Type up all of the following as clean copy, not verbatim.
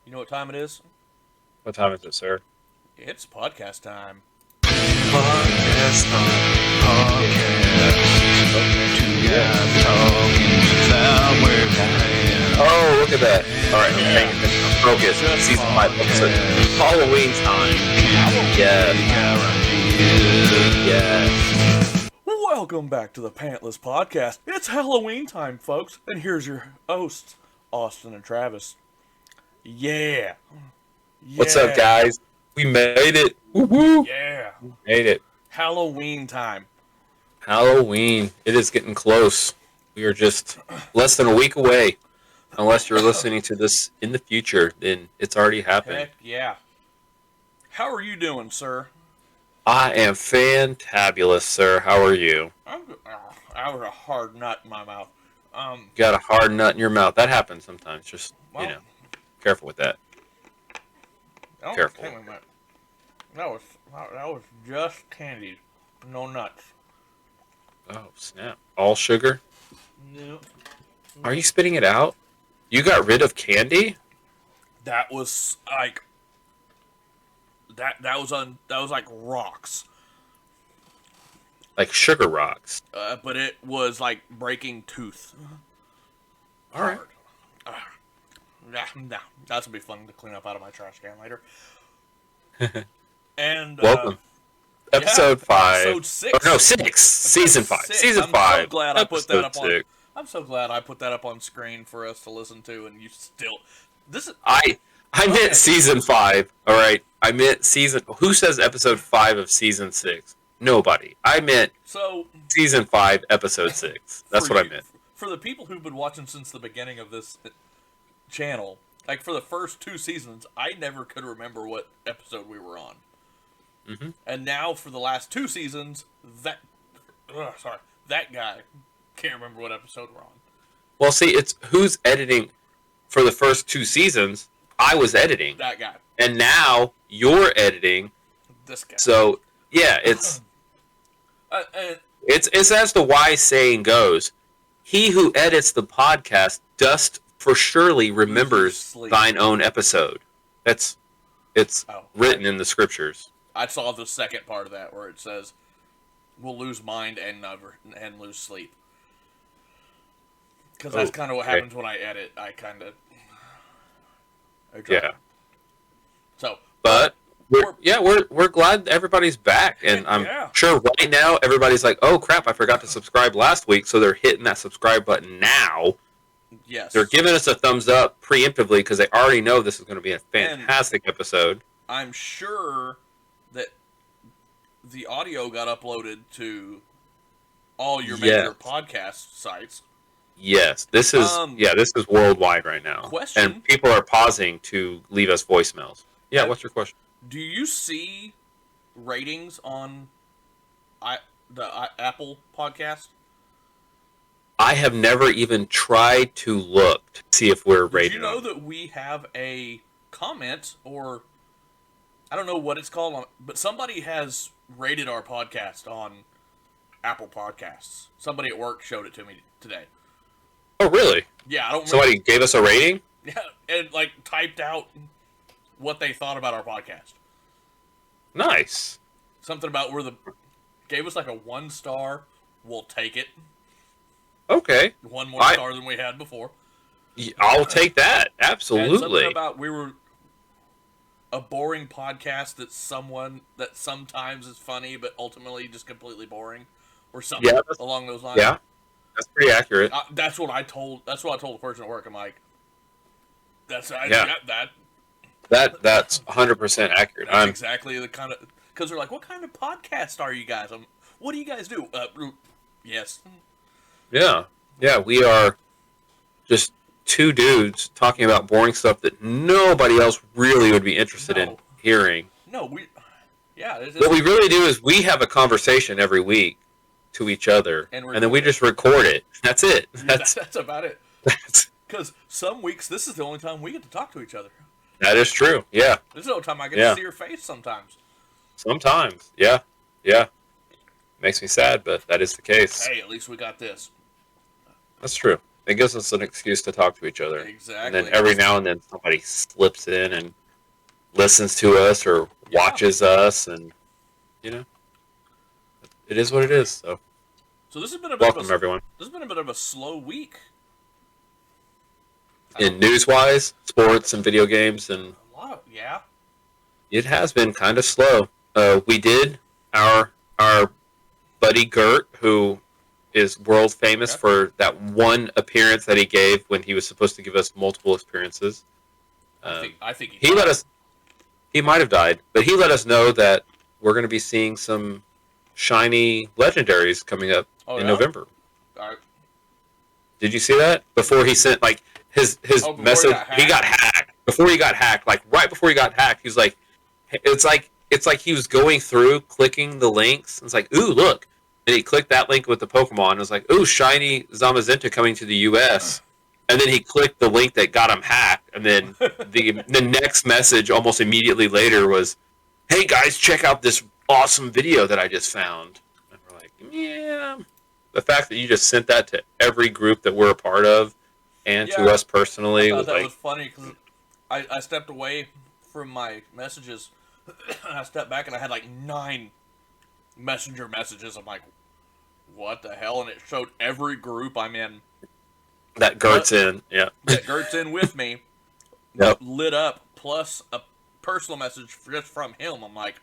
You know what time it is? What time is it, sir? It's podcast time. Podcast time. Podcast. Two Yeah. guys talking about where we're Oh, look at that. All right, I'm paying attention. I'm focused. Season 5 episode. Halloween time. Yes. Yes. Welcome back to the Pantless podcast. It's Halloween time, folks, and here's your hosts, Austin and Travis. Yeah. What's up, guys? We made it. Woo-hoo. Yeah. Made it. Halloween time. Halloween. It is getting close. We are just less than a week away. Unless you're listening to this in the future, then it's already happened. Heck yeah. How are you doing, sir? I am fantabulous, sir. How are you? I was a hard nut in my mouth. Got a hard nut in your mouth. That happens sometimes. Just, Well- careful with that. Oh, Careful. hang on a minute. That was just candies, no nuts. Oh, snap. All sugar? No. Are you spitting it out? You got rid of candy? That was like that was like rocks, Like sugar rocks. but it was like breaking tooth. All right. Nah, that's gonna be fun to clean up out of my trash can later. And Welcome. Episode 5. episode 6. Oh, no, 6. Season 5. Six. Season I'm 5. so glad I put that up Episode on. 6. I'm so glad I put that up on screen for us to listen to, and you still. This is I Okay. meant season 5. All right. I meant season. Who says episode 5 of season 6? Nobody. I meant so. season 5, episode 6. That's for what I you- meant. For the people who've been watching since the beginning of this channel, like for the first 2 seasons, I never could remember what episode we were on. Mm-hmm. And now for the last 2 seasons, that guy can't remember what episode we're on. Well, see, it's who's editing for the first 2 seasons. I was editing. That guy. And now you're editing. This guy. So, yeah, it's And it's as the wise saying goes, he who edits the podcast dost for surely remembers sleep. thine own episode. It's Oh. written in the scriptures. I saw the second part of that where it says, "We'll lose mind and lose sleep." Because that's kind of what okay. happens when I edit. I kind of. Yeah. So, But we're glad everybody's back, and I'm Yeah. sure right now everybody's like, "Oh crap, I forgot to subscribe last week," so they're hitting that subscribe button now. yes. They're giving us a thumbs up preemptively because they already know this is going to be a fantastic episode. I'm sure that the audio got uploaded to all your major Yes. podcast sites. Yes, this is this is worldwide right now, Question. and people are pausing to leave us voicemails. Yeah, what's your question? Do you see ratings on the Apple podcast? I have never even tried to look to see if we're Did rated. you know on- that we have a comment, or I don't know what it's called, but somebody has rated our podcast on Apple Podcasts. Somebody at work showed it to me today. Oh, really? Yeah, I don't remember. Somebody gave us a rating? Yeah, and like typed out what they thought about our podcast. Nice. Something about gave us like a 1 star. We'll take it. Okay, 1 more star than we had before. I'll take that. And Absolutely. something about we were a boring podcast that sometimes is funny but ultimately just completely boring, or something Yeah, along those lines. Yeah, that's pretty accurate. That's what I told the person at work. I'm like, that's Yeah. that. That's 100% accurate. That's exactly the kind of, because they're like, what kind of podcast are you guys? What do you guys do? Yes. Yeah, we are just 2 dudes talking about boring stuff that nobody else really would be interested in No. hearing. No, What we really do is we have a conversation every week to each other, And and then we just record it. That's it. that's about it. That's Because some weeks this is the only time we get to talk to each other. that is true. Yeah, This is the only time I get Yeah. to see your face sometimes. sometimes. Yeah. Makes me sad, but that is the case. Hey, at least we got this. That's true. It gives us an excuse to talk to each other. Exactly. And then every now and then somebody slips in and listens to us or watches us, and it is what it is. So this has been a bit welcome, everyone. This has been a bit of a slow week. In news-wise, sports and video games, and it has been kind of slow. We did our buddy Gert, who is world famous for that one appearance that he gave when he was supposed to give us multiple appearances. I think he let us. He might have died, but he let us know that we're going to be seeing some shiny legendaries coming up in November. Did you see that? Before he sent his message, he got hacked. Before he got hacked, right before he got hacked, he was like, it's like he was going through clicking the links. It's like, ooh, look. And he clicked that link with the Pokemon. It was like, ooh, shiny Zamazenta coming to the U.S. And then he clicked the link that got him hacked. And then the next message almost immediately later was, hey, guys, check out this awesome video that I just found. And we're like, yeah. The fact that you just sent that to every group that we're a part of and to us personally. I thought that was funny because I stepped away from my messages. And I stepped back and I had 9 messenger messages. I'm like, what the hell? And it showed every group I'm in. That Gert's in, yeah. That Gert's in with me. Yep. Lit up, plus a personal message just from him. I'm like,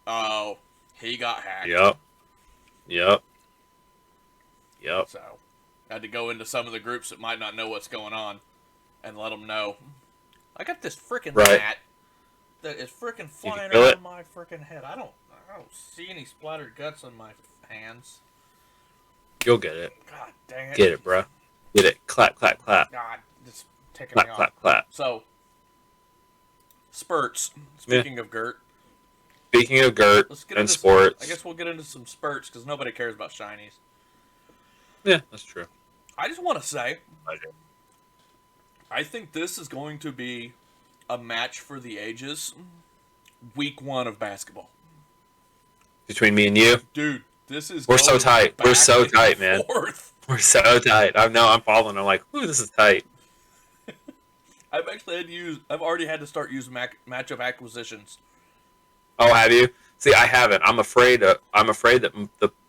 oh, he got hacked. Yep. So, I had to go into some of the groups that might not know what's going on and let them know. I got this freaking mat that is freaking flying around my freaking head. I don't see any splattered guts on my hands. You'll get it. God dang it. Get it, bro. Get it. Clap, clap, clap. God, just ticking clap, me off. Clap, clap. So, spurts. Speaking of Gert. Speaking of Gert and sports. I guess we'll get into some spurts because nobody cares about shinies. Yeah, that's true. I just want to say, I think this is going to be a match for the ages. Week 1 of basketball. Between me and you? Dude, this is... We're so tight. We're so tight, man. We're so tight. I'm following. I'm like, ooh, this is tight. I've already had to start using matchup acquisitions. Oh, have you? See, I haven't. I'm afraid that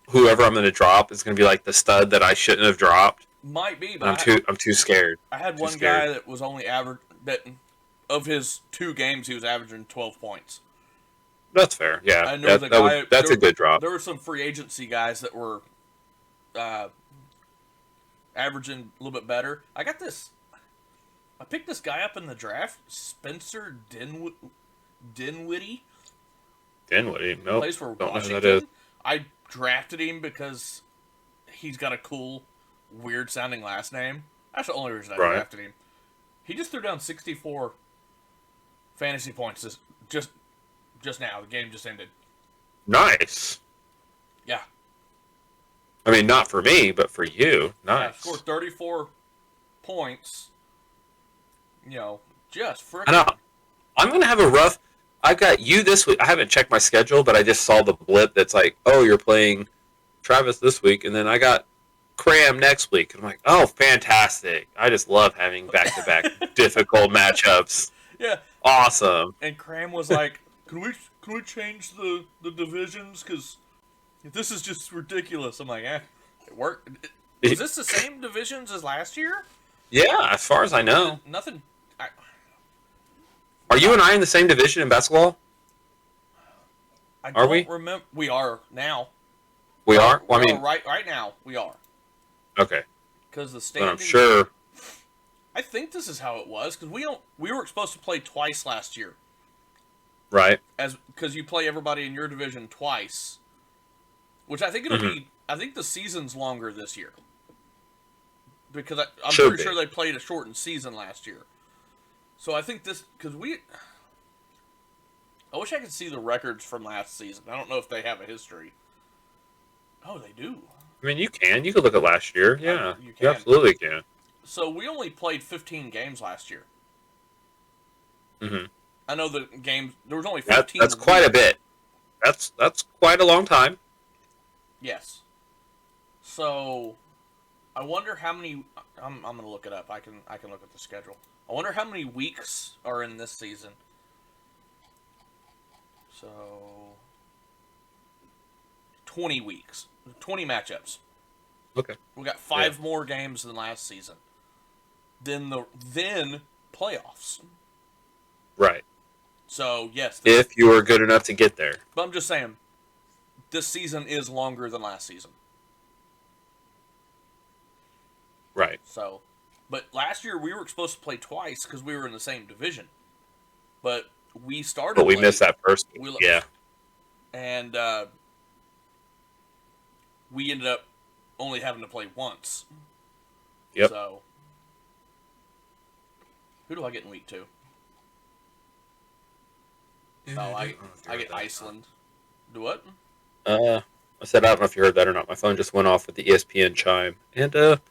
whoever I'm going to drop is going to be like the stud that I shouldn't have dropped. Might be, but I'm too scared. I had one guy that was only of his 2 games, he was averaging 12 points. That's fair. Yeah, I know that's a good drop. There were some free agency guys that were averaging a little bit better. I picked this guy up in the draft, Spencer Dinwiddie. Dinwiddie, nope. Plays for Don't Washington. know who that is. I drafted him because he's got a cool, weird-sounding last name. That's the only reason I drafted him. He just threw down 64 fantasy points just now. The game just ended. Nice. Yeah. I mean, not for me, but for you. Nice. Yeah, scored 34 points. Just freaking... I know. I'm going to have a rough... I've got you this week. I haven't checked my schedule, but I just saw the blip that's like, oh, you're playing Travis this week, and then I got Cram next week. And I'm like, oh, fantastic. I just love having back-to-back difficult matchups. Yeah. Awesome. And Cram was like, can we change the divisions? Because this is just ridiculous. I'm like, it worked. Was this the same divisions as last year? Yeah, as far as I know. Nothing... Are you and I in the same division in basketball? I don't remember. We are now. We are? Well, I mean... Right now, we are. Okay. Because the standings... I'm sure... I think this is how it was, because we were supposed to play twice last year. Right. Because you play everybody in your division twice. Which I think it'll be... I think the season's longer this year. Because I'm pretty sure they played a shortened season last year. So I think this... Because I wish I could see the records from last season. I don't know if they have a history. Oh, they do. I mean, you can. You could look at last year. Yeah, you absolutely can. So we only played 15 games last year. Mm-hmm. I know the games... There was only 15. That's quite a bit. That's quite a long time. Yes. So... I wonder how many. I'm gonna look it up. I can look at the schedule. I wonder how many weeks are in this season. So 20 weeks, 20 matchups. Okay. We got 5 more games than last season. Then playoffs. Right. So yes, if you were good enough to get there. But I'm just saying, this season is longer than last season. Right. So, but last year we were supposed to play twice because we were in the same division. But we started. But we late. missed that first one. Yeah. And we ended up only having to play once. Yep. So, who do I get in week 2? Oh, I get Iceland. Do what? I said I don't know if you heard that or not. My phone just went off with the ESPN chime, and the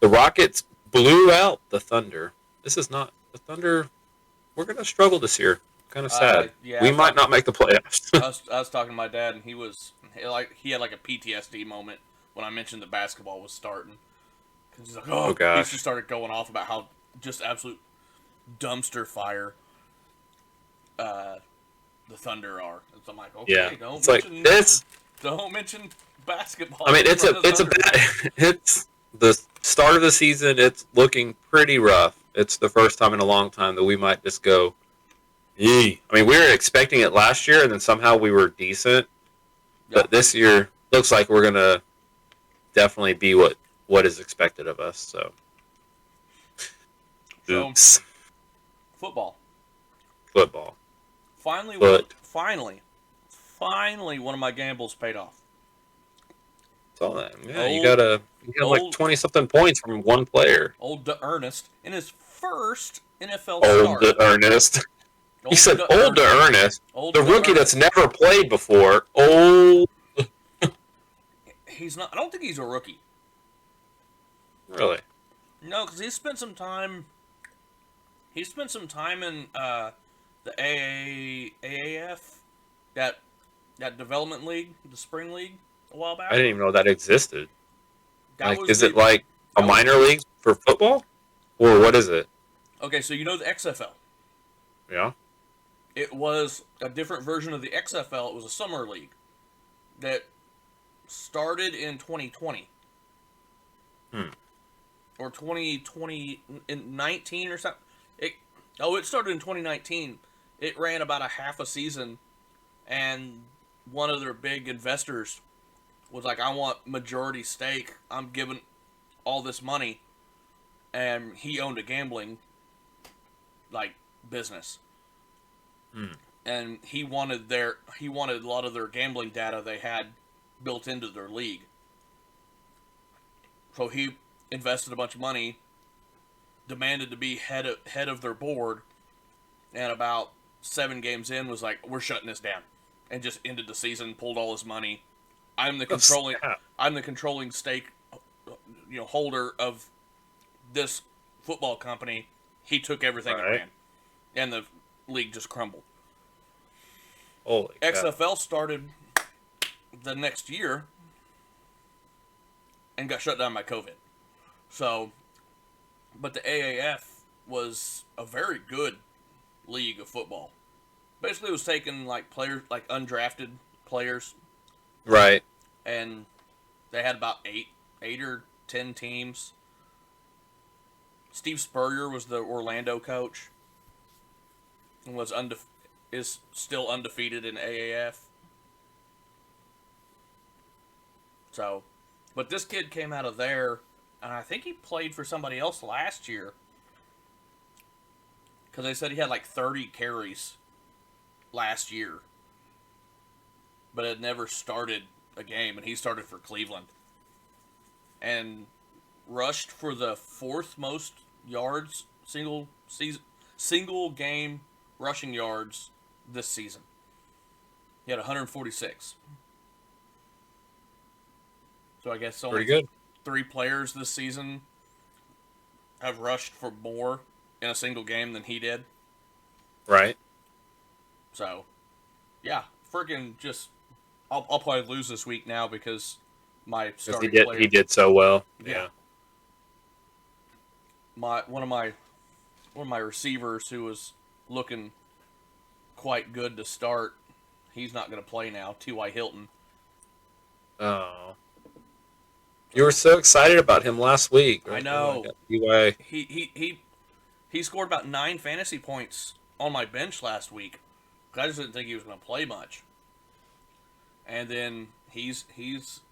Rockets blew out the Thunder. This is not the Thunder. We're gonna struggle this year. Kind of sad. Yeah, we might not make the playoffs. I was talking to my dad, and he had like a PTSD moment when I mentioned that basketball was starting. Cause he's like, oh gosh. He just started going off about how just absolute dumpster fire the Thunder are. And so I'm like, okay, yeah. don't mention basketball. I mean, it's the start of the season. It's looking pretty rough. It's the first time in a long time that we might just go. Yee. I mean, we were expecting it last year, and then somehow we were decent. But this year looks like we're gonna definitely be what is expected of us. So, oops. Football. Finally, one of my gambles paid off. Saw that. Yeah, you got like 20-something points from one player. Old Ernest in his first NFL start. Old Ernest. He said old Ernest. The rookie that's never played before. Old. He's not. I don't think he's a rookie. Really? No, because he spent some time. He spent some time in the AAF, that development league, the spring league, a while back. I didn't even know that existed. Is it like a minor league for football, or what is it? Okay, so you know the XFL. Yeah. It was a different version of the XFL. It was a summer league that started in 2020. Or 2019 or something. It started in 2019. It ran about a half a season, and one of their big investors was like, I want majority stake. I'm giving all this money. And he owned a gambling business. And he wanted a lot of their gambling data they had built into their league. So he invested a bunch of money, demanded to be head of their board, and about 7 games in was like, we're shutting this down, and just ended the season, pulled all his money. I'm the controlling stake, holder of this football company. He took everything and ran, and the league just crumbled. Holy XFL started the next year and got shut down by COVID. So, but the AAF was a very good league of football. Basically, it was taking players, undrafted players. Right. And they had about 8 or 10 teams. Steve Spurrier was the Orlando coach. And is still undefeated in AAF. So, but this kid came out of there, and I think he played for somebody else last year. Because they said he had 30 carries last year. But had never started a game, and he started for Cleveland. And rushed for the 4th most yards, single game rushing yards this season. He had 146. So I guess only pretty good. 3 players this season have rushed for more in a single game than he did. Right. So, yeah, freaking just... I'll probably lose this week now because my starting player... He did so well. Yeah. one of my receivers who was looking quite good to start, he's not going to play now. T.Y. Hilton. Oh. You were so excited about him last week. I Right? know. T.Y. He scored about 9 fantasy points on my bench last week. I just didn't think he was going to play much. And then he's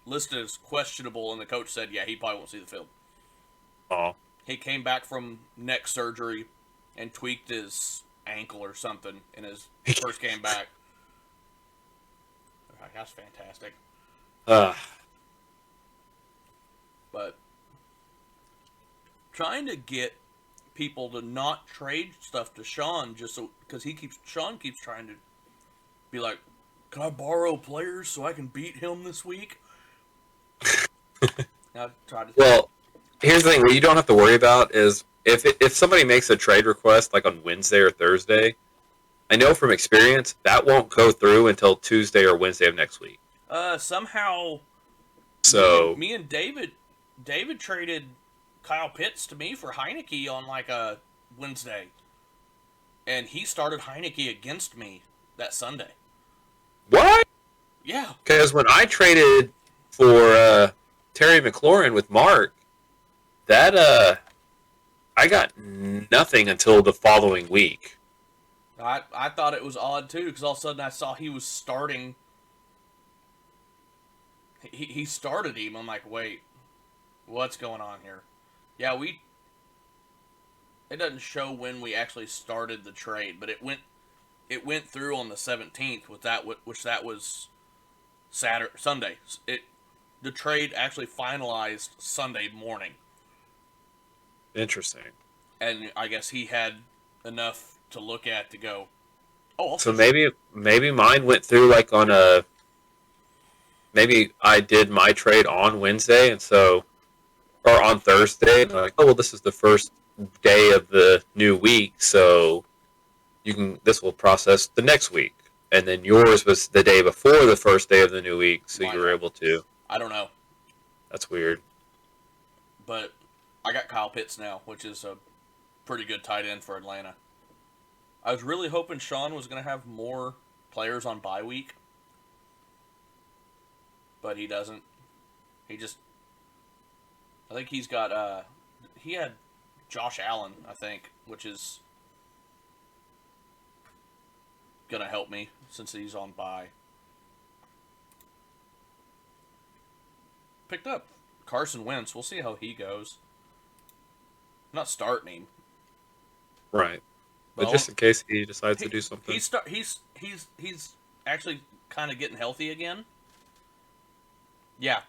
listed as questionable, and the coach said, yeah, he probably won't see the field. Oh. He came back from neck surgery and tweaked his ankle or something in his first game back. That's fantastic. But trying to get people to not trade stuff to Sean just so because Sean keeps trying to be like, can I borrow players so I can beat him this week? Well, here's the thing: what you don't have to worry about is if somebody makes a trade request like on Wednesday or Thursday, I know from experience that won't go through until Tuesday or Wednesday of next week. Somehow, so me and David traded Kyle Pitts to me for Heineke on like a Wednesday, and he started Heineke against me that Sunday. What? Yeah. Because when I traded for Terry McLaurin with Mark, that I got nothing until the following week. I thought it was odd too because all of a sudden I saw he was starting. He started him. I'm like, wait, what's going on here? Yeah, it doesn't show when we actually started the trade, but it went through on the 17th with that, which that was Sunday. The trade actually finalized Sunday morning. Interesting. And I guess he had enough to look at to go, oh, so maybe mine went through like on a. Maybe I did my trade on Wednesday, or on Thursday, and I'm like, oh well, this is the first day of the new week, so this will process the next week, and then yours was the day before the first day of the new week, so you were able to. I don't know. That's weird. But I got Kyle Pitts now, which is a pretty good tight end for Atlanta. I was really hoping Sean was going to have more players on bye week, but he doesn't. I think he's got, he had Josh Allen, I think, which is going to help me since he's on bye. Picked up Carson Wentz. We'll see how he goes. I'm not starting him. Right. But just in case he decides to do something. He's actually kind of getting healthy again. Yeah.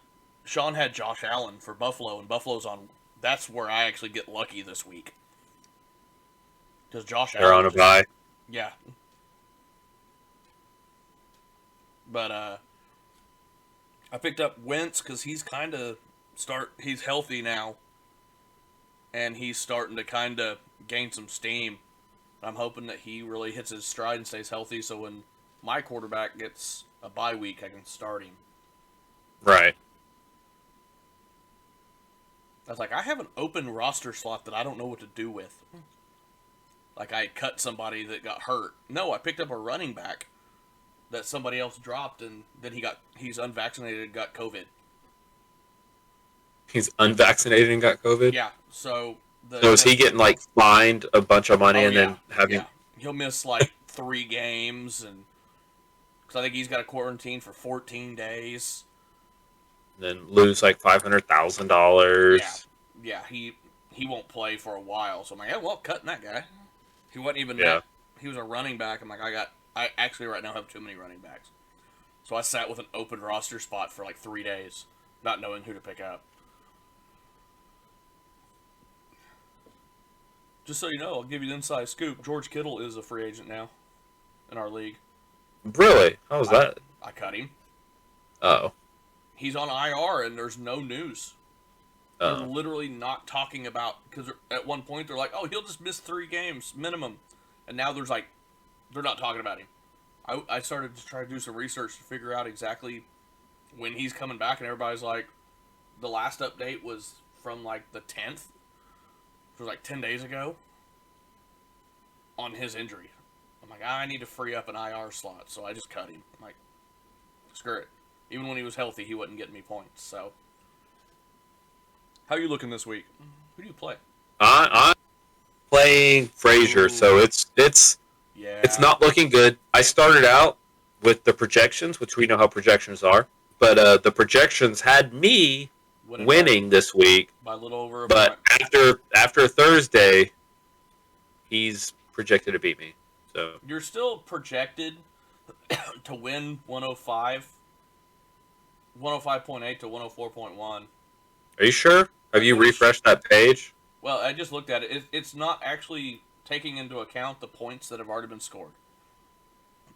Sean had Josh Allen for Buffalo, and Buffalo's on. That's where I actually get lucky this week. Because Josh Allen. They're on a bye. Yeah. But I picked up Wentz because he's he's healthy now. And he's starting to kind of gain some steam. I'm hoping that he really hits his stride and stays healthy so when my quarterback gets a bye week, I can start him. Right. I was like, I have an open roster slot that I don't know what to do with. Like I cut somebody that got hurt. No, I picked up a running back that somebody else dropped, and then he's unvaccinated and got COVID. He's unvaccinated and got COVID? Yeah, so... So is he getting, like, fined a bunch of money then having... Yeah, he'll miss, like, 3 games, and... Because I think he's got a quarantine for 14 days. Then lose, like, $500,000. Yeah, he won't play for a while, so I'm like, yeah, well, cutting that guy. He wasn't even he was a running back. I'm like, I actually right now have too many running backs. So I sat with an open roster spot for, like, 3 days, not knowing who to pick up. Just so you know, I'll give you the inside scoop. George Kittle is a free agent now in our league. Really? How was that? I cut him. Oh. He's on IR and there's no news. They're literally not talking about, because at one point they're like, oh, he'll just miss 3 games minimum. And now there's like, they're not talking about him. I started to try to do some research to figure out exactly when he's coming back, and everybody's like, the last update was from like the 10th. was like 10 days ago, on his injury. I'm like, I need to free up an IR slot, so I just cut him. I'm like, screw it. Even when he was healthy, he wasn't getting me points. So, how are you looking this week? Who do you play? I'm playing Frazier, so it's not looking good. I started out with the projections, which we know how projections are, but the projections had me winning this week by a little over. But after Thursday, he's projected to beat me. So you're still projected to win 105. 105.8 to 104.1. Are you sure? Have you refreshed that page? Well, I just looked at it. It's not actually taking into account the points that have already been scored.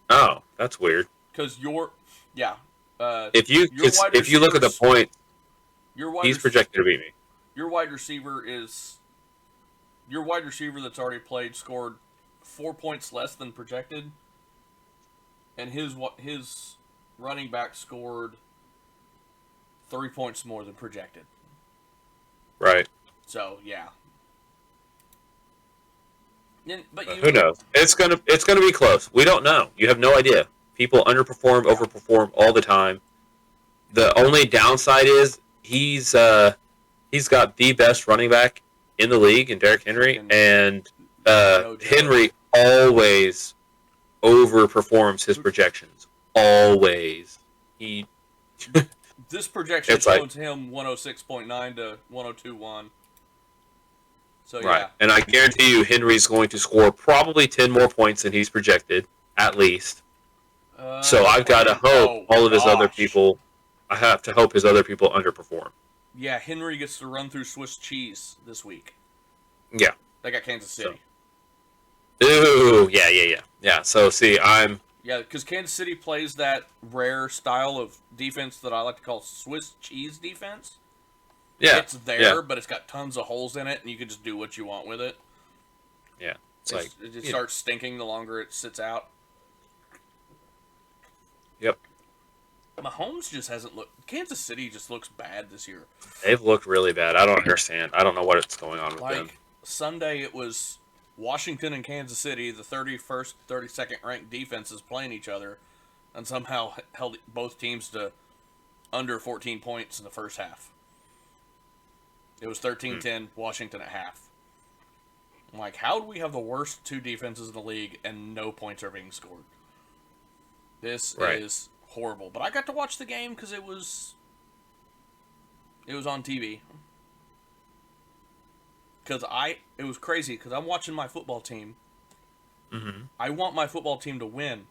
Oh, that's weird. Because if you look at the points, he's projected to beat me. Your wide receiver that's already played scored 4 points less than projected, and his running back scored 3 points more than projected. Right. So yeah. But who knows? It's gonna be close. We don't know. You have no idea. People underperform, overperform all the time. The only downside is he's got the best running back in the league in Derrick Henry, and Henry always overperforms his projections. Always. This projection shows him 106.9 to 102.1. So yeah. Right. And I guarantee you Henry's going to score probably 10 more points than he's projected, at least. So I've got to hope all of his other people, I have to hope his other people underperform. Yeah, Henry gets to run through Swiss cheese this week. Yeah. They got Kansas City. Ooh, yeah. Yeah, so see, Yeah, because Kansas City plays that rare style of defense that I like to call Swiss cheese defense. Yeah. It's there, but it's got tons of holes in it, and you can just do what you want with it. Yeah. It just starts stinking the longer it sits out. Yep. Mahomes just hasn't looked... Kansas City just looks bad this year. They've looked really bad. I don't understand. I don't know what's going on with them. Sunday, it was Washington and Kansas City, the 31st, 32nd ranked defenses playing each other, and somehow held both teams to under 14 points in the first half. It was 13-10, Washington at half. I'm like, how do we have the worst two defenses in the league and no points are being scored? This is horrible. But I got to watch the game because it was on TV. It was crazy because I'm watching my football team. Mm-hmm. I want my football team to win,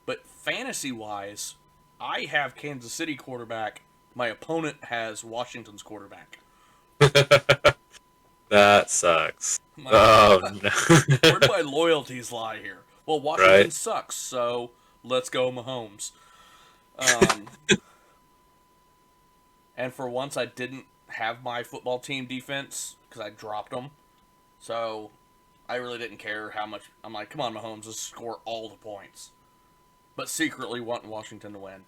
but fantasy-wise, I have Kansas City quarterback. My opponent has Washington's quarterback. That sucks. No. Where do my loyalties lie here? Well, Washington sucks, so let's go Mahomes. And for once, I didn't have my football team defense because I dropped them. So I really didn't care how much. I'm like, come on, Mahomes, let's score all the points. But secretly wanting Washington to win.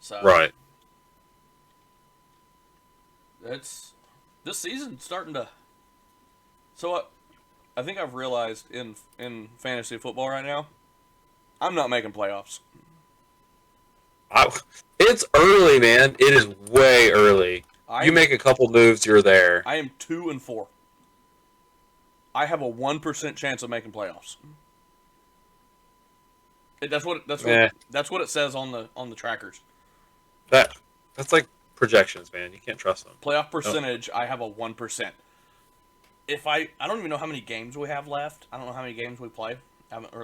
So this season's starting to. So I think I've realized in fantasy football right now, I'm not making playoffs. It's early, man. It is way early. You make a couple moves, you're there. I am 2-4. I have a 1% chance of making playoffs. That's what it says on the trackers. That's like projections, man. You can't trust them. Playoff percentage, I have a 1%. I don't even know how many games we have left. I don't know how many games we play.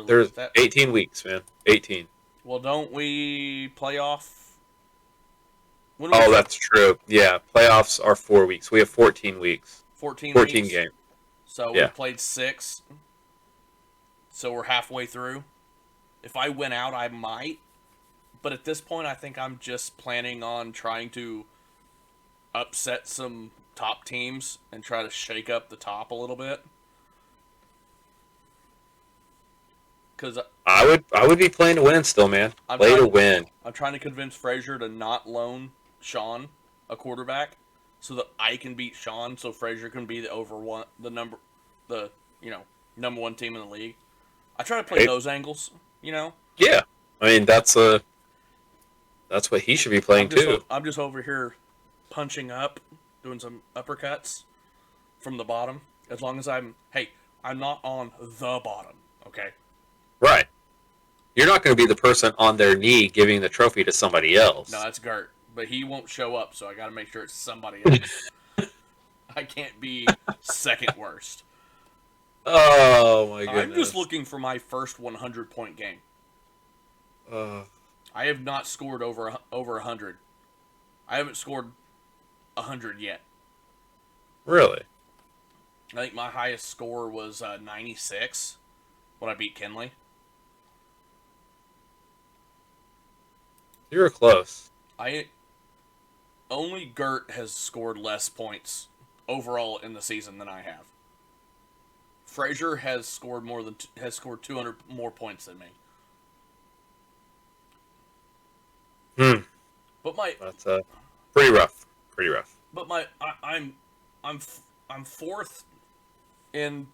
There's 18 weeks, man. 18. Well, don't we play off? That's true. Yeah, playoffs are 4 weeks. We have 14 weeks. 14 games. So we played 6. So we're halfway through. If I win out, I might. But at this point, I think I'm just planning on trying to upset some top teams and try to shake up the top a little bit. Because I would be playing to win still, man. To win. I'm trying to convince Frazier to not loan Sean a quarterback, so that I can beat Sean, so Frazier can be the number one team in the league. I try to play those angles, Yeah, I mean that's what he should be playing too. I'm just over here punching up, doing some uppercuts from the bottom. As long as I'm not on the bottom, okay? Right. You're not going to be the person on their knee giving the trophy to somebody else. No, that's Gert. But he won't show up, so I got to make sure it's somebody else. I can't be second worst. Oh, my goodness. I'm just looking for my first 100-point game. I have not scored over 100. I haven't scored 100 yet. Really? I think my highest score was 96 when I beat Kenley. You were close. Only Gert has scored less points overall in the season than I have. Frazier has scored 200 more points than me. But that's pretty rough. Pretty rough. But I'm fourth in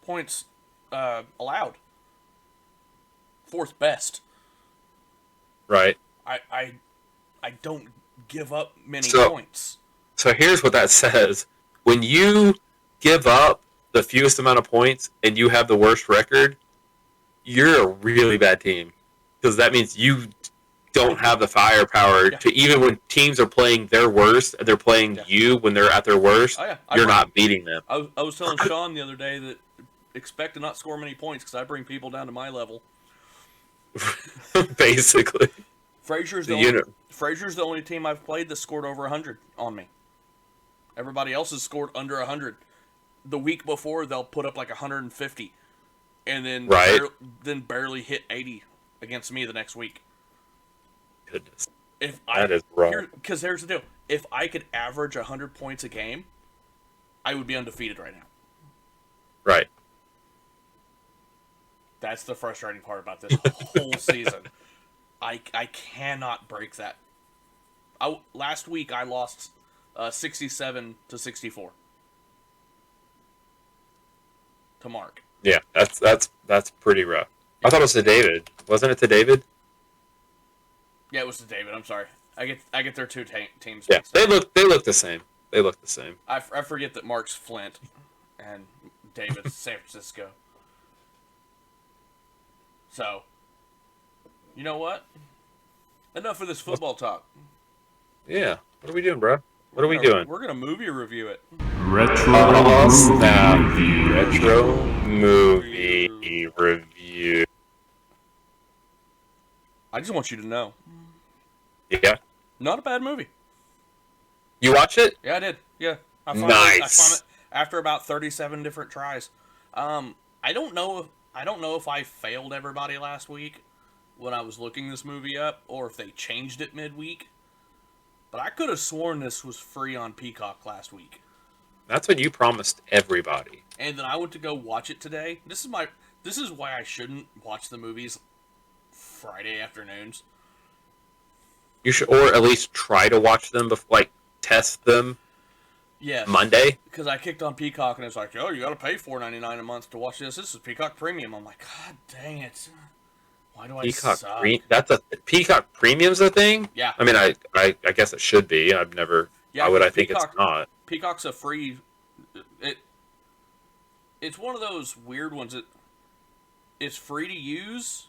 points allowed. Fourth best. Right. I don't give up many points. So here's what that says. When you give up the fewest amount of points and you have the worst record, you're a really bad team. Because that means you don't have the firepower to, even when teams are playing their worst, they're playing you when they're at their worst, you're not beating them. I was telling Sean the other day that expect to not score many points because I bring people down to my level. Basically. Frazier's the only team I've played that scored over 100 on me. Everybody else has scored under 100. The week before, they'll put up like 150, and then barely hit 80 against me the next week. Goodness, that is wrong. Because here's the deal: if I could average 100 points a game, I would be undefeated right now. Right. That's the frustrating part about this whole season. I cannot break that. Last week I lost 67-64 to Mark. Yeah, that's pretty rough. I thought it was to David. Wasn't it to David? Yeah, it was to David. I'm sorry. I get their two teams. Yeah, they look the same. They look the same. I forget that Mark's Flint and David's San Francisco. So, you know what? Enough of this football talk. Yeah. What are we doing, bro? What are we doing? We're gonna movie review it. Retro movie review. I just want you to know. Yeah. Not a bad movie. You watch it? Yeah, I did. Yeah. I found it after about 37 different tries. I don't know if I failed everybody last week when I was looking this movie up, or if they changed it midweek. But I could have sworn this was free on Peacock last week. That's what you promised everybody. And then I went to go watch it today. This is why I shouldn't watch the movies Friday afternoons. You should, or at least try to watch them before, like test them. Yes. Monday. Because I kicked on Peacock and it's like, oh, you got to pay $4.99 a month to watch this. This is Peacock Premium. I'm like, God dang it! Why do I suck? That's a Peacock Premium's a thing. Yeah. I mean, I guess it should be. I've never. Yeah, why would I think Peacock, it's not? Peacock's a free. It's one of those weird ones that it's free to use,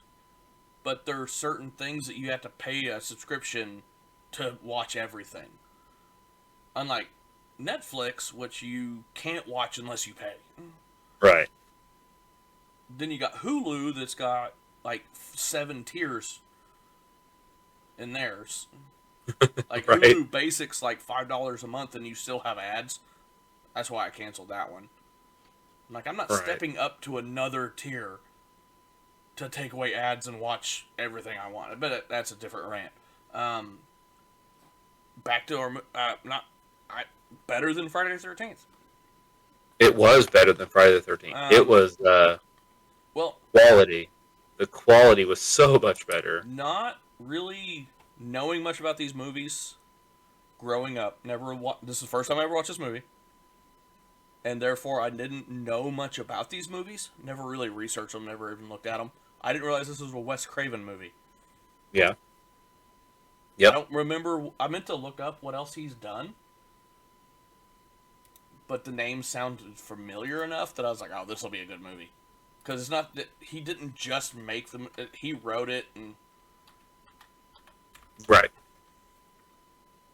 but there are certain things that you have to pay a subscription to watch everything. Unlike Netflix, which you can't watch unless you pay. Right. Then you got Hulu that's got like 7 tiers in theirs. Like right. Hulu Basics like $5 a month and you still have ads. That's why I canceled that one. Like, I'm not stepping up to another tier to take away ads and watch everything I want. But that's a different rant. Back to our better than Friday the 13th. It was better than Friday the 13th. It was quality. The quality was so much better. Not really knowing much about these movies, growing up, this is the first time I ever watched this movie. And therefore, I didn't know much about these movies. Never really researched them, never even looked at them. I didn't realize this was a Wes Craven movie. Yeah. Yep. I don't remember. I meant to look up what else he's done. But the name sounded familiar enough that I was like, oh, this will be a good movie. Because it's not that he didn't just make them, he wrote it. And Right.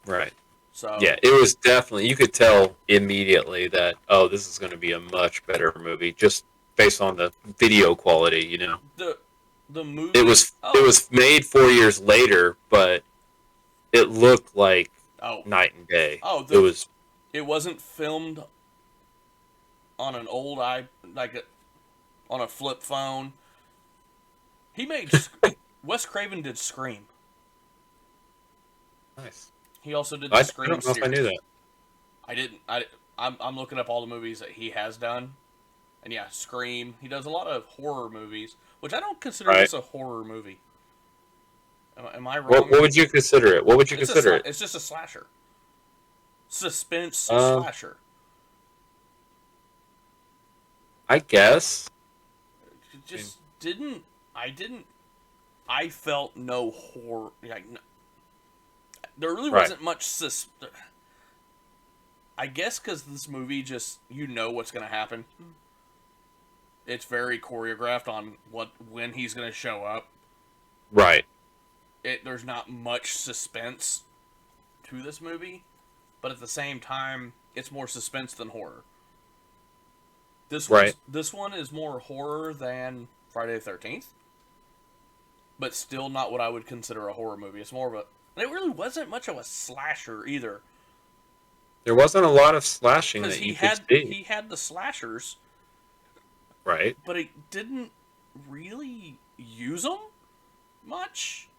Right. So yeah, it was definitely, you could tell immediately that, oh, this is going to be a much better movie just based on the video quality, you know. The movie it was made 4 years later, but it looked like night and day. Oh, it wasn't filmed on an old on a flip phone. He made Wes Craven did Scream. Nice. He also did the Scream series. I don't know if I knew that. I didn't. I'm looking up all the movies that he has done, and yeah, Scream. He does a lot of horror movies, which I don't consider this a horror movie. Am I wrong? What would you consider it? What would you consider it? It's just a slasher. Suspense slasher. I guess. Just I felt no horror. There really wasn't much I guess because this movie just, you know what's going to happen. It's very choreographed on when he's going to show up. Right. There's not much suspense to this movie, but at the same time, it's more suspense than horror. This one is more horror than Friday the 13th, but still not what I would consider a horror movie. It's more of a... And it really wasn't much of a slasher either. There wasn't a lot of slashing that you could see. He had the slashers. Right. But he didn't really use them much.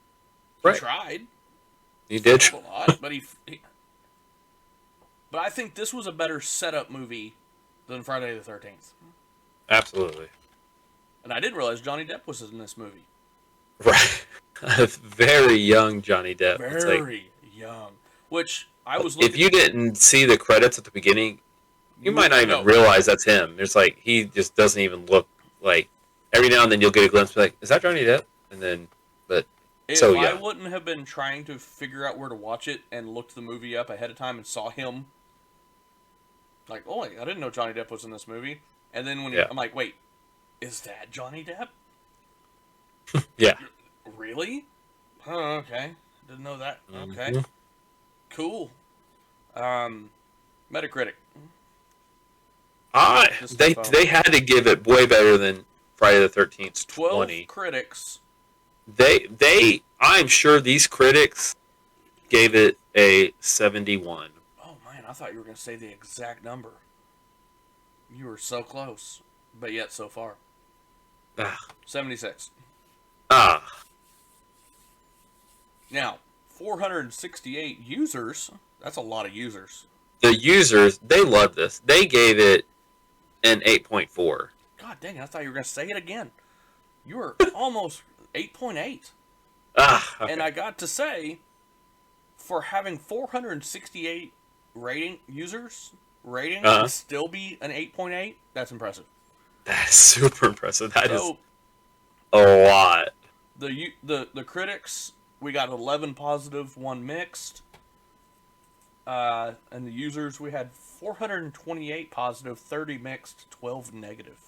He tried. He did. A lot, but But I think this was a better setup movie than Friday the 13th. Absolutely. And I didn't realize Johnny Depp was in this movie. Right. A very young Johnny Depp. Very young. Which I was looking... If you didn't see the credits at the beginning, you might not even realize that's him. There's he just doesn't even look like... Every now and then you'll get a glimpse, is that Johnny Depp? And then, If I wouldn't have been trying to figure out where to watch it and looked the movie up ahead of time and saw him, I didn't know Johnny Depp was in this movie. And then when I'm like, wait, is that Johnny Depp? Yeah. Really? Oh, okay. Didn't know that. Okay. Mm-hmm. Cool. Metacritic. They had to give it way better than Friday the 13th 12 critics. I'm sure these critics gave it a 71. Oh man, I thought you were going to say the exact number. You were so close, but yet so far. 76. Now, 468 users. That's a lot of users. The users, they loved this. They gave it an 8.4. God dang it, I thought you were going to say it again. You were almost 8.8. Okay. And I got to say, for having 468 users rating and still be an 8.8, that's impressive. That's super impressive. That is a lot. The critics, we got 11 positive, 1 mixed. And the users, we had 428 positive, 30 mixed, 12 negative.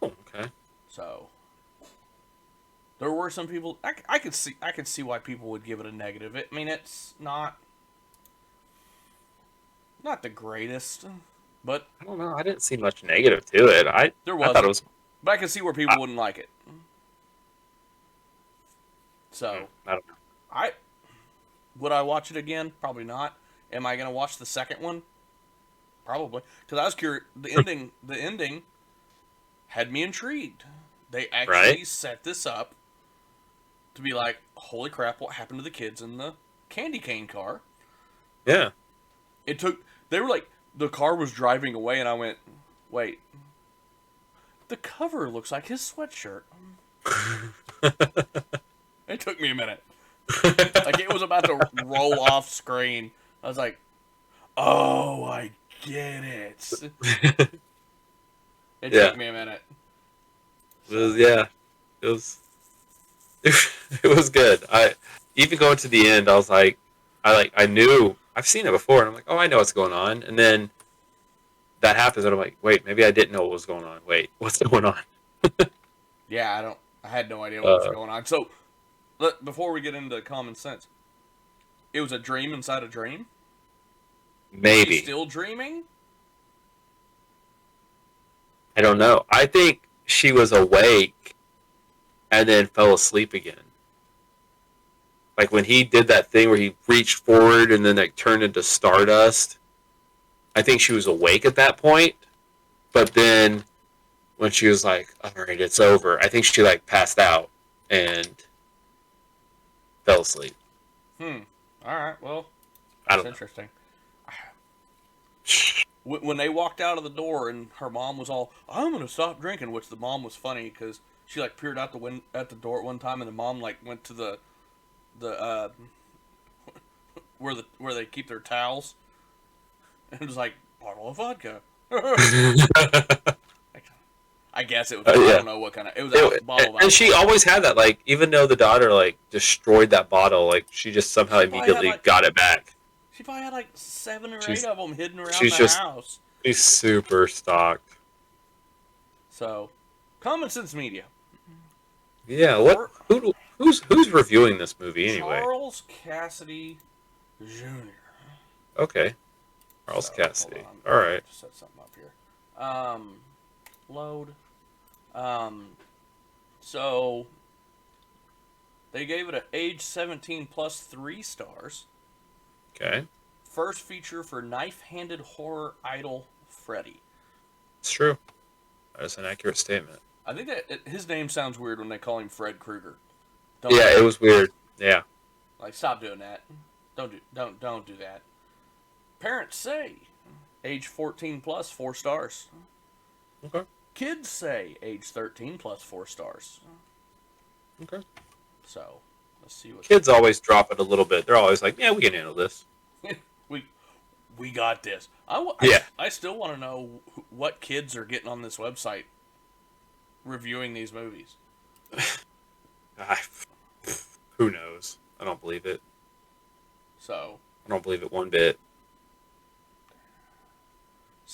Oh, okay. So there were some people I could see why people would give it a negative. It's not the greatest, but I don't know. I didn't see much negative to it. I thought it was, but I could see where people wouldn't like it. So I don't know. Would I watch it again? Probably not. Am I going to watch the second one? Probably, because I was curious. The ending had me intrigued. They actually set this up to be like, holy crap, what happened to the kids in the candy cane car? Yeah. They were like, the car was driving away, and I went, wait, the cover looks like his sweatshirt. It took me a minute. It was about to roll off screen, I was like, oh, I get it. It Yeah. took me a minute. It was, yeah. It was. It was good. I even going to the end. I was like, I knew I've seen it before, and I'm like, oh, I know what's going on. And then that happens, and I'm like, wait, maybe I didn't know what was going on. Wait, what's going on? Yeah, I had no idea what was Uh, going on. So, before we get into common sense, it was a dream inside a dream? Was he maybe. still dreaming? I don't know. I think she was awake and then fell asleep again. Like when he did that thing where he reached forward and then like turned into stardust. I think she was awake at that point, but then when she was like, "All right, it's over," I think she like passed out and fell asleep. All right, well, I that's don't know. interesting. When they walked out of the door and her mom was all, "I'm gonna stop drinking," which the mom was funny because she like peered out at the door at one time, and the mom like went to the where they keep their towels, and it was like bottle of vodka. I guess it was. I Yeah. don't know what kind of. It was a bottle of And she alcohol. always had that. Like even though the daughter like destroyed that bottle, like she just somehow She probably had, immediately like- got it back. She probably had like 7 or She's- 8 of them hidden around she's the just- house. She's super stocked. So, Common Sense Media. Yeah. What? Who's reviewing this movie anyway? Charles Cassady Jr. Okay. Charles So, Cassady. hold on. All right. Just set something up here. Load. So they gave it an age 17 plus 3 stars. Okay. First feature for knife-handed horror idol Freddy. It's true. That's an accurate statement. I think that his name sounds weird when they call him Fred Krueger. Yeah, it was weird. Yeah. Like, stop doing that. Don't do that. Parents say age 14 plus 4 stars. Okay. Kids say age 13 plus 4 stars. Okay. So, let's see what Kids always drop it a little bit. They're always like, "Yeah, we can handle this." we got this. Yeah. I still want to know what kids are getting on this website reviewing these movies. I, who knows? I don't believe it. So, I don't believe it one bit.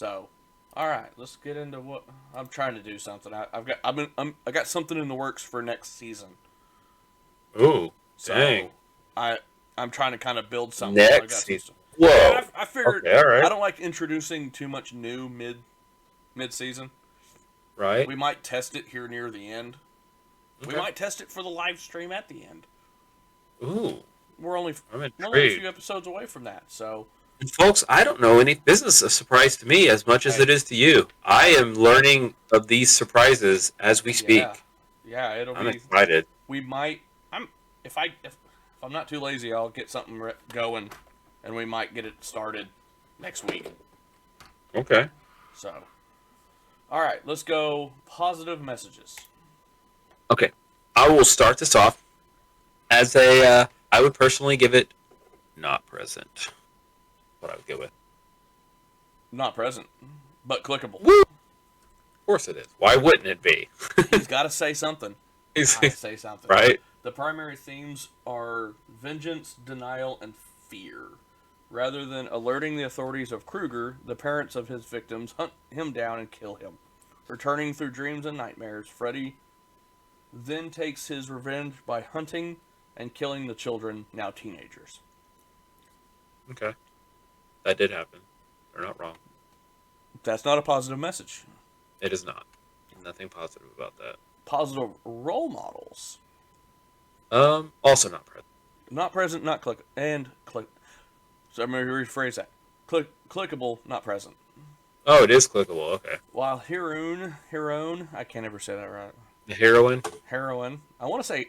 all right, let's get into what I'm trying to do. Something I got something in the works for next season. Ooh, So dang. I'm trying to kind of build something. Next season. Whoa. Yeah, I figured. Okay, all right. I don't like introducing too much new mid season. Right. We might test it here near the end. We Okay. might test it for the live stream at the end. Ooh. We're only I'm a intrigued. few episodes away from that, so And folks, I don't know any. This is a surprise to me as much as it is to you. I am learning of these surprises as we speak. Yeah, it'll I'm be. excited. We might. If I'm not too lazy, I'll get something going, and we might get it started next week. Okay. So, all right, let's go. Positive messages. Okay. I will start this off as a. I would personally give it not present. What I would go with. Not present, but clickable. Woo! Of course it is. Why wouldn't it be? He's got to say something. Gotta say something. Right? The primary themes are vengeance, denial, and fear. Rather than alerting the authorities of Krueger, the parents of his victims hunt him down and kill him. Returning through dreams and nightmares, Freddy then takes his revenge by hunting and killing the children, now teenagers. Okay. That did happen. They're not wrong. That's not a positive message. It is not. Nothing positive about that. Positive role models. Also not present. Not present, not click. So I'm going to rephrase that. Clickable, not present. Oh, it is clickable. Okay. While Heroin, I can't ever say that right. The heroine. Heroin. I want to say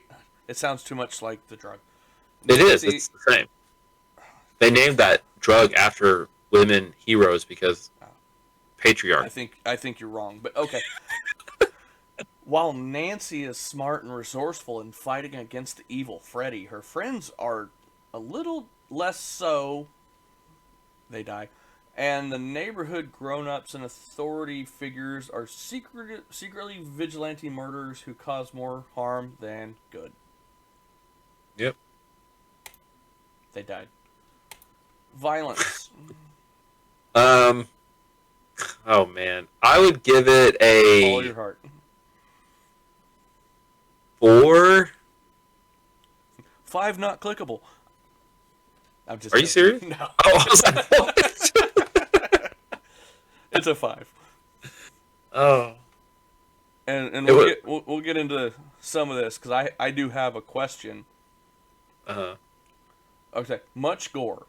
it sounds too much like the drug. It is. See, It's the same. They named that drug after women heroes because patriarchy. I think you're wrong, but okay. While Nancy is smart and resourceful in fighting against the evil Freddy, her friends are a little less so. They die. And the neighborhood grown-ups and authority figures are secretly vigilante murderers who cause more harm than good. Yep. They died. Violence. Oh man, I would give it Follow your a heart. 4. 5 not clickable. I'm just Are you joking. serious? No. Oh, I was like, what? It's a 5. Oh. And It we'll get into some of this because I do have a question. Uh-huh. Okay, much gore,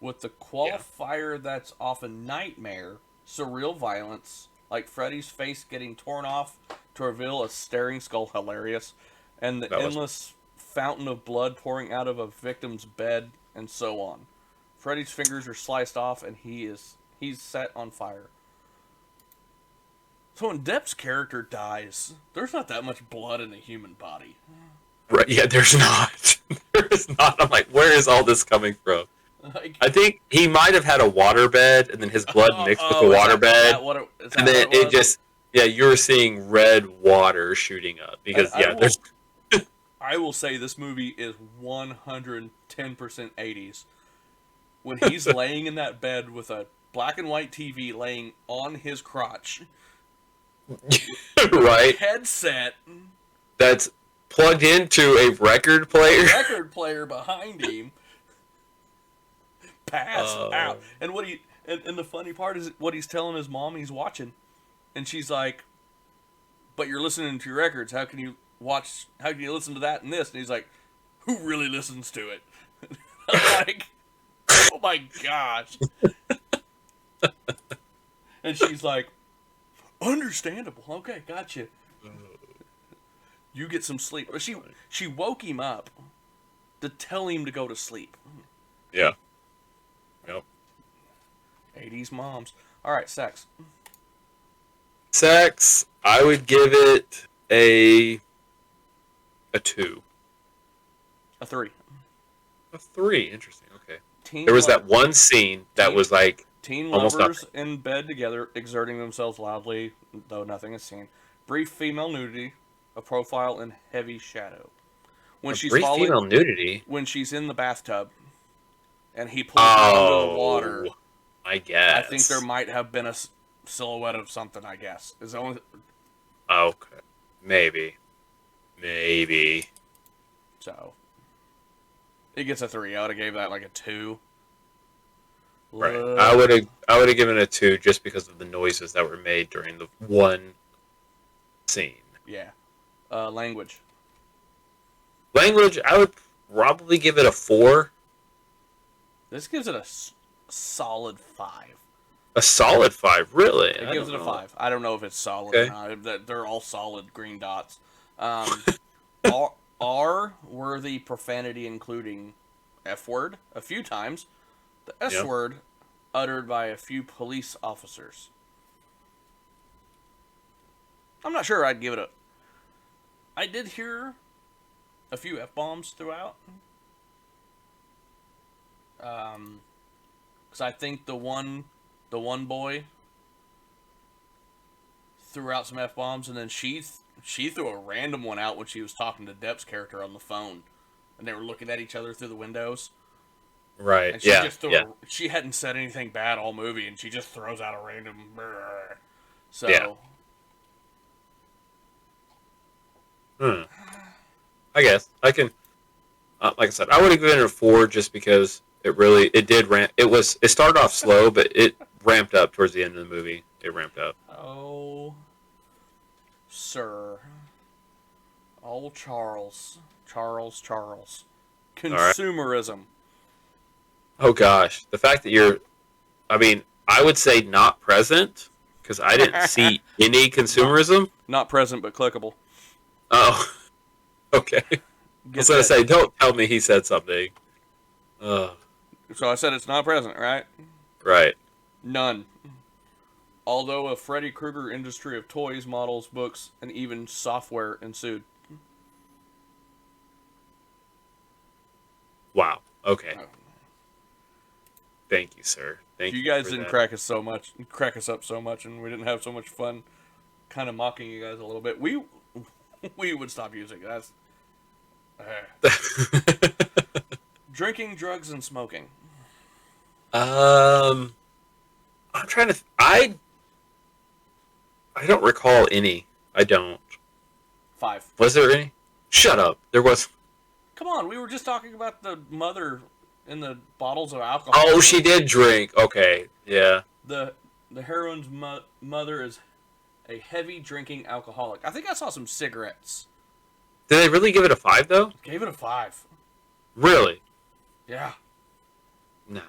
with the qualifier that's often nightmare, surreal violence, like Freddy's face getting torn off to reveal a staring skull, hilarious, and the endless fountain of blood pouring out of a victim's bed, and so on. Freddy's fingers are sliced off, and he's set on fire. So when Depp's character dies, there's not that much blood in the human body. Right, yeah, there's not. There is not. I'm like, where is all this coming from? Like, I think he might have had a waterbed, and then his blood mixed with the waterbed, and then it just, yeah, you're seeing red water shooting up because there's. I will say this movie is 110% 80s. When he's laying in that bed with a black and white TV laying on his crotch, right, headset that's plugged into a record player. Record player behind him. Pass out. And and the funny part is what he's telling his mom he's watching. And she's like, "But you're listening to your records. How can you listen to that and this?" And he's like, "Who really listens to it?" I'm like, oh my gosh. And she's like, "Understandable. Okay, gotcha. You get some sleep." But she woke him up to tell him to go to sleep. Yeah. Yep. 80s moms. All right, sex. Sex, I would give it a 2. A 3. A 3. Interesting. Okay. Teen There was that one scene that was like teen almost lovers nothing. in bed together, exerting themselves loudly, though nothing is seen. Brief female nudity, a profile in heavy shadow. When she's brief falling, female nudity. when she's in the bathtub, and he pulls her under the water. I guess. I think there might have been a silhouette of something. I guess is the only. Okay. Maybe. So. It gets a 3. I would have gave that like a 2. Right. I would have given it a 2 just because of the noises that were made during the one scene. Yeah. Language. Language, I would probably give it a 4. This gives it a solid 5. A solid 5, really? It gives it a 5. I don't know if it's solid or not. They're all solid green dots. R worthy profanity including F word a few times, the S word uttered by a few police officers. I'm not sure I'd give it a. I did hear a few F-bombs throughout. Because I think the one boy threw out some F-bombs, and then she threw a random one out when she was talking to Depp's character on the phone, and they were looking at each other through the windows. Right. And she just threw she hadn't said anything bad all movie, and she just throws out a random. Brrr. So. Yeah. I guess I can. Like I said, I would have given it a 4 just because it did ramp. It started off slow, but it ramped up towards the end of the movie. It ramped up. Oh, sir. Old Charles. Consumerism. Right. Oh gosh, the fact that I would say not present because I didn't see any consumerism. Not present, but clickable. Oh, okay. I was going to say, don't tell me he said something. So I said it's not present, right? Right. None. Although a Freddy Krueger industry of toys, models, books, and even software ensued. Wow. Okay. Thank you, sir. Thank you. You guys for didn't that. crack us up so much, and we didn't have so much fun, kind of mocking you guys a little bit. We would stop using that's drinking, drugs, and smoking. I'm trying to. I don't recall any. I don't. 5. Was there any? Shut up. There was. Come on, we were just talking about the mother in the bottles of alcohol. Oh, she did drink. Okay, yeah. The heroine's mother is a heavy drinking alcoholic. I think I saw some cigarettes. Did they really give it a 5 though? Gave it a 5. Really? Yeah. No.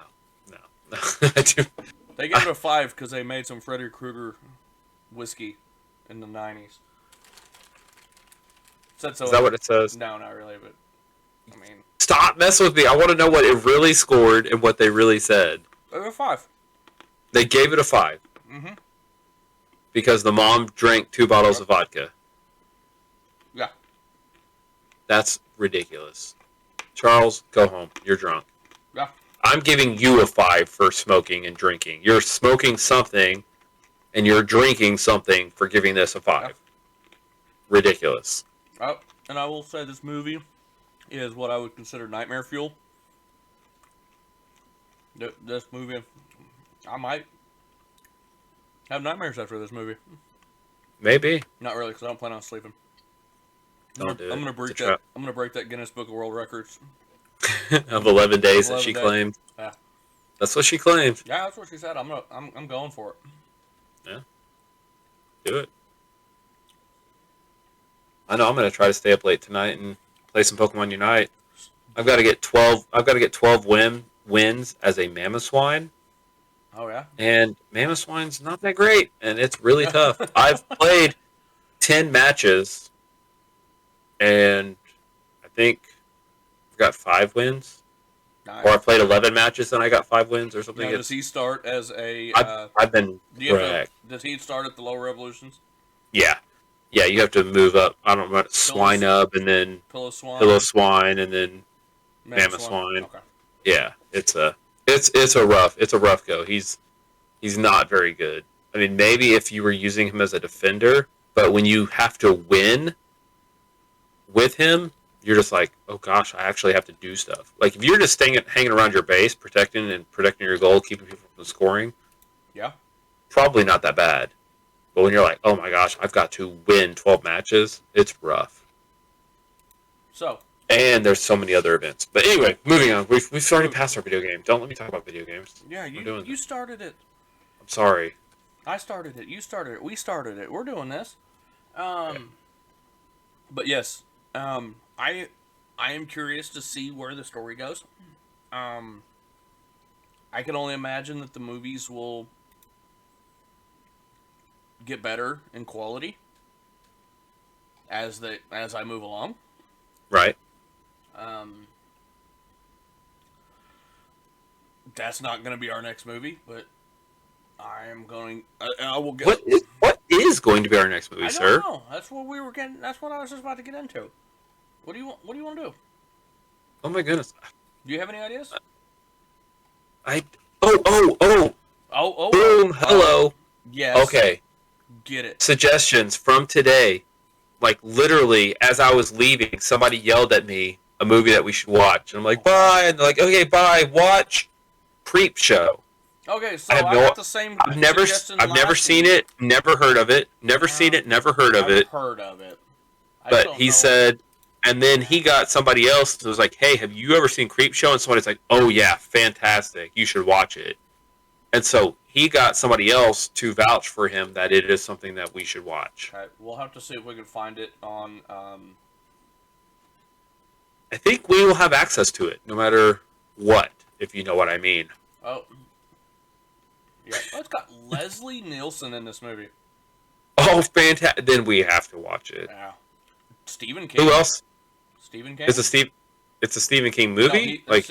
They gave it a 5 because they made some Freddy Krueger whiskey in the 90s. Said so. Is that what it says? No, not really, but I mean, stop messing with me. I want to know what it really scored and what they really said. A 5. They gave it a 5. Mm-hmm. Because the mom drank 2 bottles of vodka. Yeah. That's ridiculous. Charles, go home. You're drunk. Yeah. I'm giving you a 5 for smoking and drinking. You're smoking something, and you're drinking something for giving this a 5. Yeah. Ridiculous. Oh, and I will say this movie is what I would consider nightmare fuel. This movie, I might have nightmares after this movie. Maybe. Not really, because I don't plan on sleeping. Don't do it. I'm gonna break that. I'm gonna break that Guinness Book of World Records of 11 days that she claimed. Yeah. That's what she claimed. Yeah, that's what she said. I'm going for it. Yeah. Do it. I know I'm gonna try to stay up late tonight and play some Pokemon Unite. I've got to get 12. I've got to get 12 wins as a Mamoswine. Oh yeah. And Mamoswine's not that great, and it's really tough. I've played 10 matches, and I think I've got 5 wins. Nice. Or I played 11 matches and I got 5 wins or something. Now, does he start as a? I've been wrecked. Does he start at the lower evolutions? Yeah. Yeah, you have to move up. I don't know, Swinub, and then Pillow-Swine, and then Mamoswine. Okay. Yeah, it's a rough go. He's not very good. I mean, maybe if you were using him as a defender, but when you have to win with him, you're just like, oh gosh, I actually have to do stuff. Like if you're just hanging around your base, protecting your goal, keeping people from scoring. Yeah. Probably not that bad. But when you're like, oh my gosh, I've got to win 12 matches, it's rough. So. And there's so many other events. But anyway, moving on. We've already passed our video game. Don't let me talk about video games. Yeah, you started it. I'm sorry. I started it. You started it. We started it. We're doing this. But yes, I am curious to see where the story goes. I can only imagine that the movies will get better in quality as I move along. Right. That's not going to be our next movie, but I will get. What is going to be our next movie, sir? I don't know. That's what we were getting. That's what I was just about to get into. What do you want to do? Oh my goodness. Do you have any ideas? Oh. Boom. Hello. Yes. Okay. Get it. Suggestions from today. Like literally, as I was leaving, somebody yelled at me a movie that we should watch. And I'm like, bye. And they're like, okay, bye. Watch Creep Show. Okay, so I got the same. I've never seen it. Never heard of it. Never seen it. Never heard of it. Heard of it. But he said, and then he got somebody else who was like, hey, have you ever seen Creep Show? And somebody's like, oh yeah, fantastic. You should watch it. And so he got somebody else to vouch for him that it is something that we should watch. Okay, we'll have to see if we can find it on. I think we will have access to it, no matter what, if you know what I mean. Oh. Yeah, it's got Leslie Nielsen in this movie. Oh, fantastic! Then we have to watch it. Yeah. Stephen King. Who else? Stephen King. It's a Stephen King movie. No,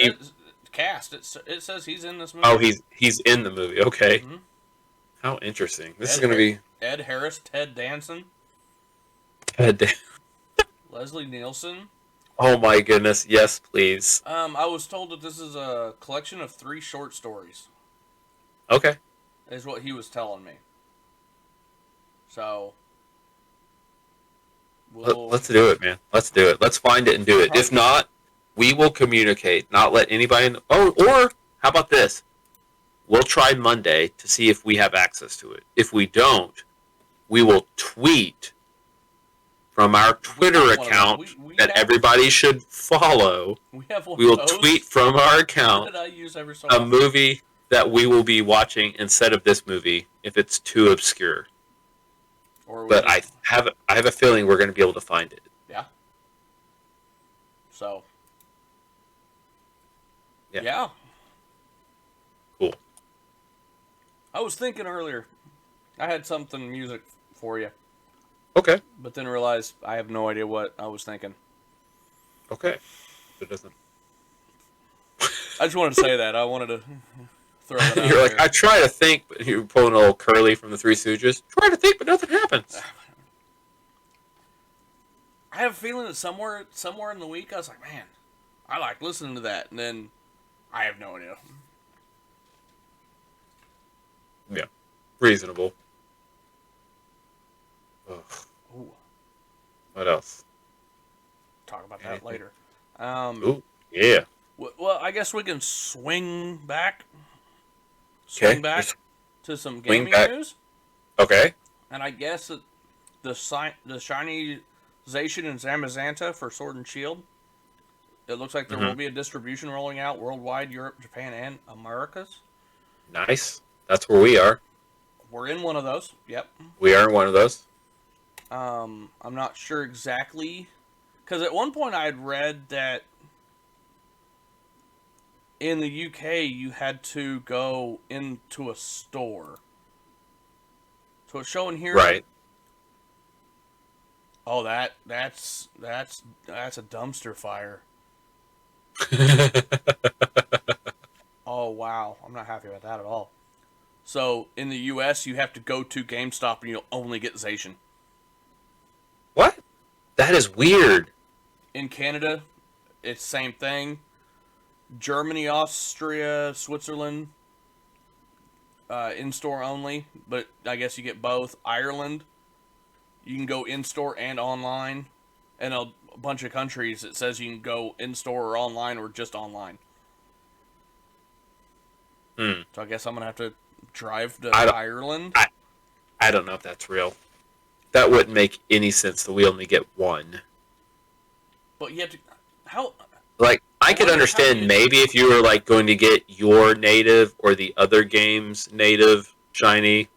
cast. It says he's in this movie. Oh, he's in the movie. Okay. Mm-hmm. How interesting. This is going to be Ed Harris, Ted Danson, Ted. Leslie Nielsen. Oh my goodness, yes, please. I was told that this is a collection of 3 short stories. Okay. Is what he was telling me. So, Let's do it, man. Let's do it. Let's find it and do it. If not, we will communicate. Not let anybody know. Oh, or how about this? We'll try Monday to see if we have access to it. If we don't, we will tweet from our Twitter account that everybody should follow. We will tweet from our account a movie that we will be watching instead of this movie if it's too obscure. But I have a feeling we're going to be able to find it. Yeah. So. Yeah. Cool. I was thinking earlier, I had something music for you. Okay. But then realized I have no idea what I was thinking. Okay. It doesn't. I just wanted to say that. I wanted to throw that out. You're like, I try to think, but you're pulling a little Curly from the Three Stooges. Try to think, but nothing happens. I have a feeling that somewhere in the week, I was like, man, I like listening to that. And then I have no idea. Yeah. Reasonable. Ugh. Ooh. What else? Talk about that later. Ooh, yeah. Well, I guess we can swing back. Okay. To some gaming news. Okay. And I guess that the Shinization in Zamazenta for Sword and Shield. It looks like there will be a distribution rolling out worldwide, Europe, Japan, and Americas. Nice. That's where we are. We're in one of those. Yep. We are in one of those. I'm not sure exactly, because at one point I had read that in the UK you had to go into a store. So it's showing here. Right. Oh, that's a dumpster fire. Oh wow, I'm not happy about that at all. So in the US you have to go to GameStop and you'll only get Zation. What? That is weird. In Canada, it's same thing. Germany, Austria, Switzerland, in-store only, but I guess you get both. Ireland, you can go in-store and online. And a bunch of countries, it says you can go in-store or online or just online. So I guess I'm going to have to drive to Ireland. I don't know if that's real. That wouldn't make any sense that we only get one. But you have to... How... Like, I could understand maybe if you were, like, going to get your native or the other game's native shiny.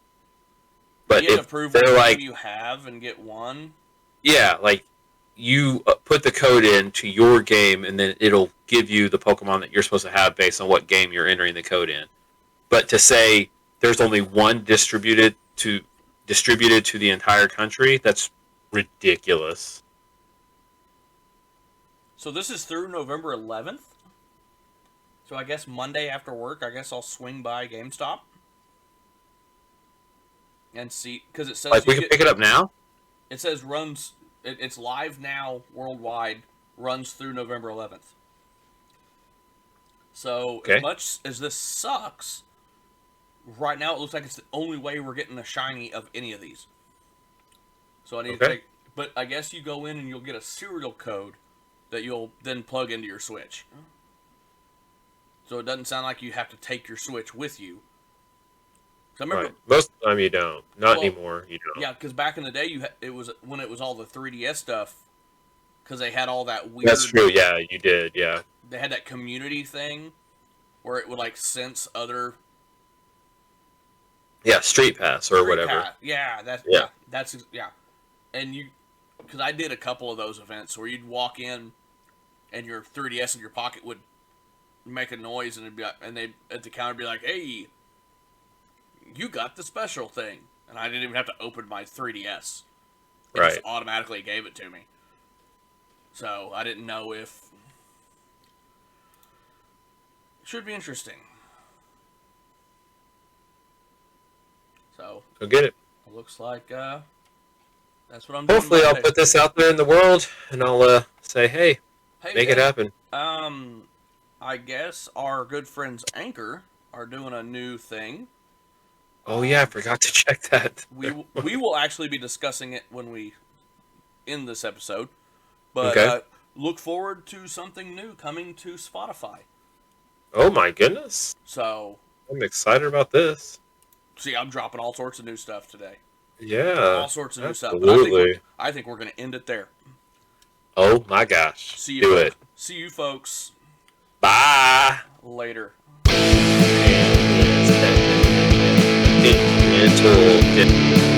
But you have if to prove they're what like... you have and get one. Yeah, like, you put the code into your game, and then it'll give you the Pokemon that you're supposed to have based on what game you're entering the code in. But to say there's only one distributed to the entire country, that's ridiculous. So this is through November 11th. So I guess Monday after work, I guess I'll swing by GameStop and see, because it says like we can pick it up now. It says runs. It's live now worldwide. Runs through November 11th. So as much as this sucks, right now it looks like it's the only way we're getting a shiny of any of these. So I need to take. But I guess you go in and you'll get a serial code that you'll then plug into your Switch. So it doesn't sound like you have to take your Switch with you. I remember, right. Most of the time you don't. Not anymore. You don't. Yeah, because back in the day, it was when it was all the 3DS stuff. Because they had all that weird... That's true, yeah, you did, yeah. They had that community thing where it would, like, sense other... Yeah, Street Pass or whatever. Yeah, that's... And you... Because I did a couple of those events where you'd walk in and your 3DS in your pocket would make a noise and it'd be like, and they at the counter be like, hey, you got the special thing. And I didn't even have to open my 3DS. It just automatically gave it to me. So, I didn't know if... It should be interesting. So... Go get it. It looks like, that's what I'm doing. Hopefully I'll put this out there in the world, and I'll say, hey, Make it happen. I guess our good friends Anchor are doing a new thing. Oh yeah, I forgot to check that. We will actually be discussing it when we end this episode. But okay. Look forward to something new coming to Spotify. Oh my goodness. So I'm excited about this. See, I'm dropping all sorts of new stuff today. Yeah. All sorts of absolutely. new stuff. But I think we're going to end it there. Oh my gosh. See you, Do it. See you folks. Bye. Later. Until